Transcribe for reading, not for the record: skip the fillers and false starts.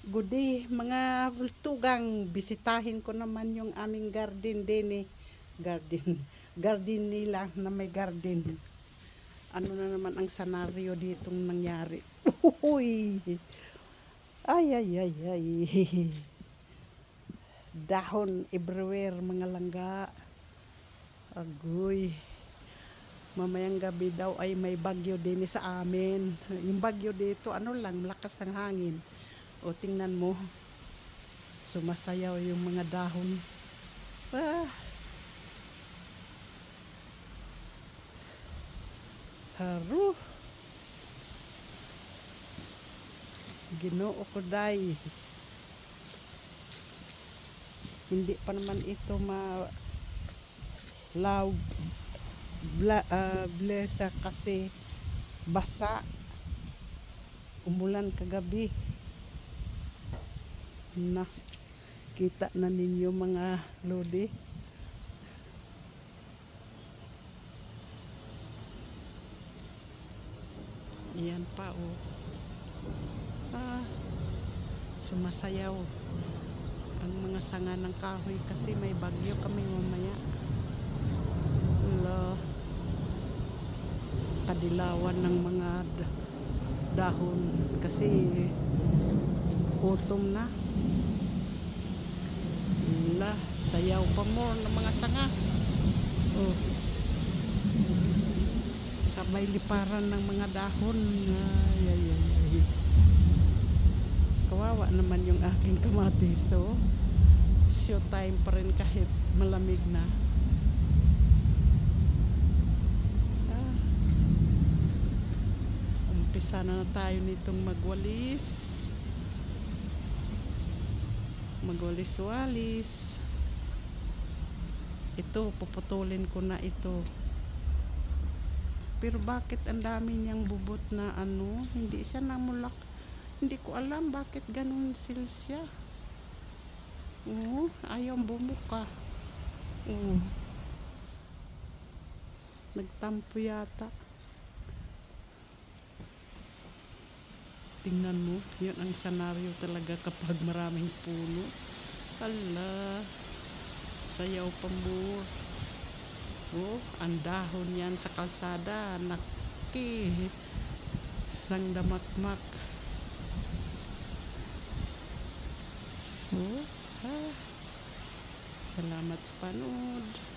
Good day, mga tugang. Bisitahin ko naman yung aming garden din eh. Garden. Garden nila na may garden. Ano na naman ang senaryo ditong nangyari? Uy! Ay, ay, ay, ay. Dahon everywhere, mga langga. Agoy. Mamayang gabi daw ay may bagyo din sa amin. Yung bagyo dito, ano lang, malakas ang hangin. O tingnan mo, sumasayaw yung mga dahon. Ah, haru. Ginoo ko day. Hindi pa naman ito blessa kasi basa. Umulan kagabi. Na, kita na ninyo mga lodi. Iyan pa oh. Sumasayaw ang mga sanga ng kahoy kasi may bagyo kami mamaya. Wala. Kadilawan ng mga dahon kasi autumn na. Wala. Sayaw pa mo ng mga sanga. Oh. Sabay liparan ng mga dahon. Ay, ay, ay. Kawawa naman yung aking kamatis. So, showtime pa rin kahit malamig na. Umpisa na tayo nitong magwalis-walis. Ito, puputulin ko na ito. Pero bakit ang dami niyang bubot na ano, hindi siya namulak. Hindi ko alam bakit ganun siya. Ayaw bumuka. Nagtampo yata. Tingnan mo, yun ang senaryo talaga kapag maraming puno. Hala, sayaw pa mo. Ang dahon yan sa kalsada. Naki, sang damakmak. Salamat sa panood.